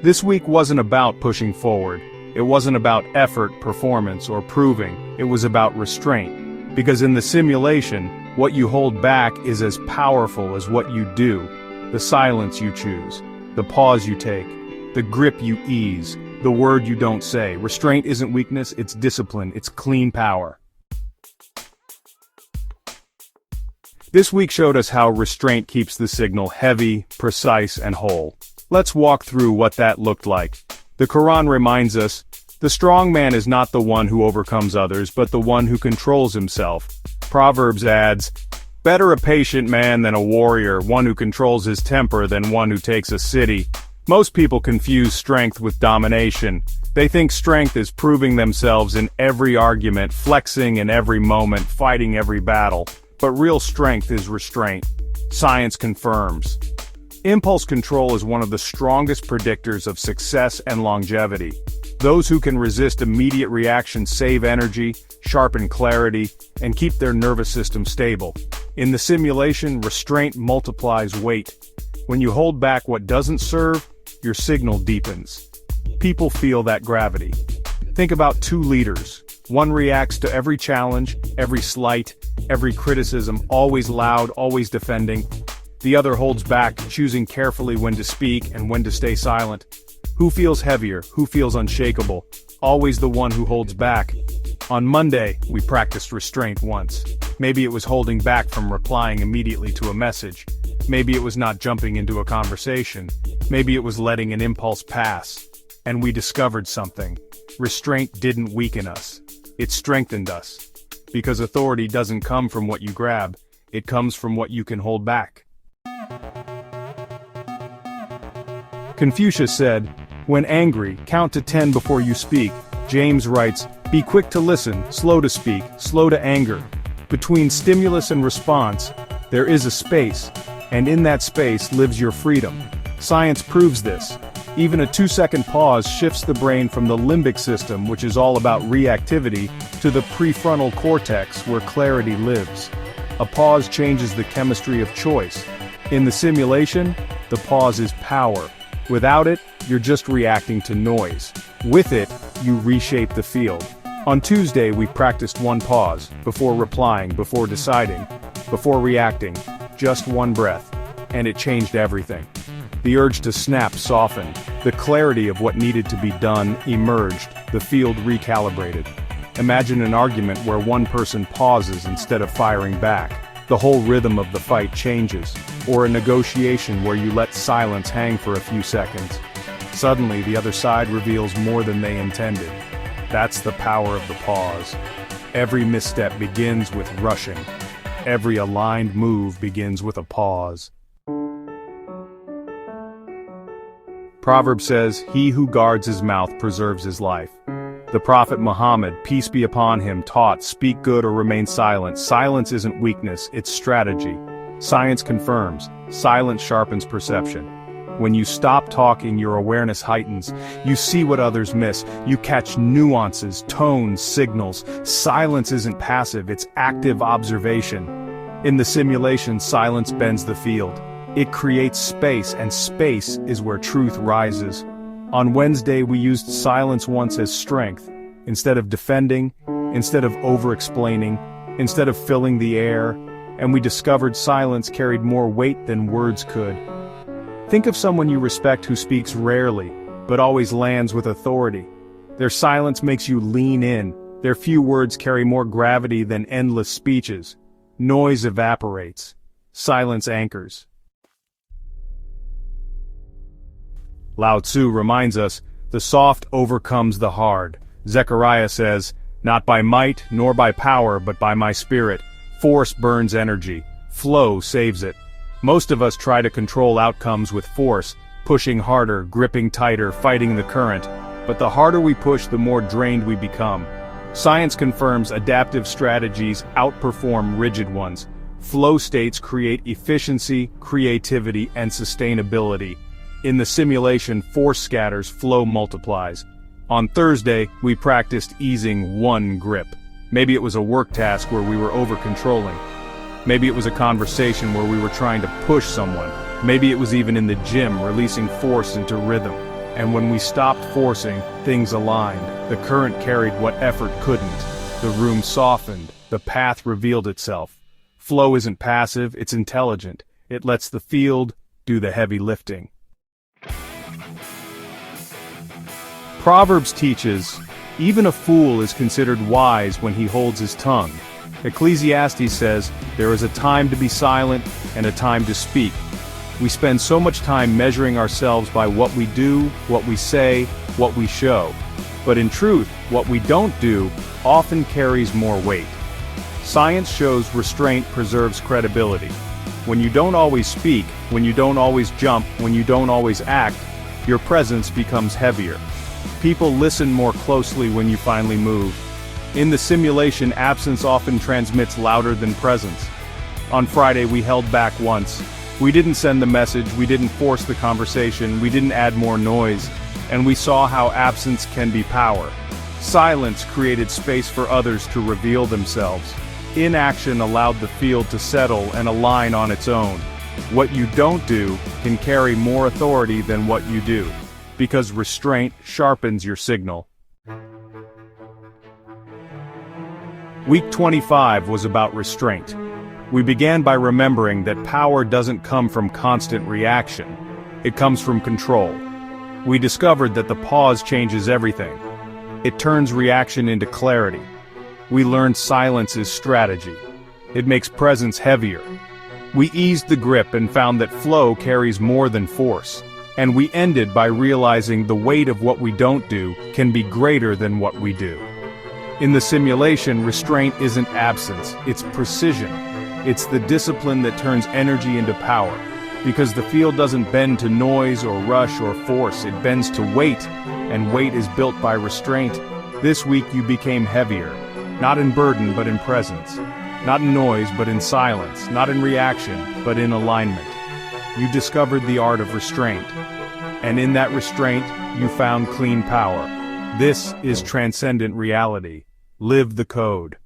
This week wasn't about pushing forward. It wasn't about effort, performance, or proving. It was about restraint. Because in the simulation, what you hold back is as powerful as what you do. The silence you choose, the pause you take, the grip you ease, the word you don't say. Restraint isn't weakness, it's discipline, it's clean power. This week showed us how restraint keeps the signal heavy, precise, and whole. Let's walk through what that looked like. The Quran reminds us, the strong man is not the one who overcomes others, but the one who controls himself. Proverbs adds, better a patient man than a warrior, one who controls his temper than one who takes a city. Most people confuse strength with domination. They think strength is proving themselves in every argument, flexing in every moment, fighting every battle. But real strength is restraint. Science confirms. Impulse control is one of the strongest predictors of success and longevity. Those who can resist immediate reaction save energy, sharpen clarity, and keep their nervous system stable. In the simulation, restraint multiplies weight. When you hold back what doesn't serve, your signal deepens. People feel that gravity. Think about two leaders. One reacts to every challenge, every slight, every criticism, always loud, always defending. The other holds back, choosing carefully when to speak and when to stay silent. Who feels heavier? Who feels unshakable? Always the one who holds back. On Monday, we practiced restraint once. Maybe it was holding back from replying immediately to a message. Maybe it was not jumping into a conversation. Maybe it was letting an impulse pass. And we discovered something. Restraint didn't weaken us. It strengthened us. Because authority doesn't come from what you grab, it comes from what you can hold back. Confucius said, when angry, count to 10 before you speak. James writes, be quick to listen, slow to speak, slow to anger. Between stimulus and response, there is a space, and in that space lives your freedom. Science proves this. Even a 2-second pause shifts the brain from the limbic system, which is all about reactivity, to the prefrontal cortex, where clarity lives. A pause changes the chemistry of choice. In the simulation, the pause is power. Without it, you're just reacting to noise. With it, you reshape the field. On Tuesday, we practiced one pause, before replying, before deciding, before reacting, just one breath, and it changed everything. The urge to snap softened, the clarity of what needed to be done emerged, the field recalibrated. Imagine an argument where one person pauses instead of firing back. The whole rhythm of the fight changes. Or a negotiation where you let silence hang for a few seconds. Suddenly, the other side reveals more than they intended. That's the power of the pause. Every misstep begins with rushing. Every aligned move begins with a pause. Proverb says, he who guards his mouth preserves his life. The Prophet Muhammad, peace be upon him, taught, speak good or remain silent. Silence isn't weakness, it's strategy. Science confirms, silence sharpens perception. When you stop talking, your awareness heightens. You see what others miss. You catch nuances, tones, signals. Silence isn't passive, it's active observation. In the simulation, silence bends the field. It creates space, and space is where truth rises. On Wednesday, we used silence once as strength. Instead of defending, instead of over-explaining, instead of filling the air, and we discovered silence carried more weight than words could. Think of someone you respect who speaks rarely, but always lands with authority. Their silence makes you lean in. Their few words carry more gravity than endless speeches. Noise evaporates. Silence anchors. Lao Tzu reminds us, the soft overcomes the hard. Zechariah says, not by might nor by power but by my spirit. Force burns energy. Flow saves it. Most of us try to control outcomes with force, pushing harder, gripping tighter, fighting the current. But the harder we push, the more drained we become. Science confirms adaptive strategies outperform rigid ones. Flow states create efficiency, creativity, and sustainability. In the simulation, force scatters, flow multiplies. On Thursday, we practiced easing one grip. Maybe it was a work task where we were over-controlling. Maybe it was a conversation where we were trying to push someone. Maybe it was even in the gym, releasing force into rhythm. And when we stopped forcing, things aligned. The current carried what effort couldn't. The room softened. The path revealed itself. Flow isn't passive, it's intelligent. It lets the field do the heavy lifting. Proverbs teaches, even a fool is considered wise when he holds his tongue. Ecclesiastes says, there is a time to be silent and a time to speak. We spend so much time measuring ourselves by what we do, what we say, what we show. But in truth, what we don't do often carries more weight. Science shows restraint preserves credibility. When you don't always speak, when you don't always jump, when you don't always act, your presence becomes heavier. People listen more closely when you finally move. In the simulation, absence often transmits louder than presence. On Friday, we held back once. We didn't send the message, we didn't force the conversation, we didn't add more noise, and we saw how absence can be power. Silence created space for others to reveal themselves. Inaction allowed the field to settle and align on its own. What you don't do can carry more authority than what you do, because restraint sharpens your signal. Week 25 was about restraint. We began by remembering that power doesn't come from constant reaction. It comes from control. We discovered that the pause changes everything. It turns reaction into clarity. We learned silence is strategy. It makes presence heavier. We eased the grip and found that flow carries more than force. And we ended by realizing the weight of what we don't do can be greater than what we do. In the simulation, restraint isn't absence, it's precision. It's the discipline that turns energy into power. Because the field doesn't bend to noise or rush or force, it bends to weight, and weight is built by restraint. This week you became heavier, not in burden but in presence, not in noise but in silence, not in reaction but in alignment. You discovered the art of restraint, and in that restraint you found clean power. This is transcendent reality. Live the code.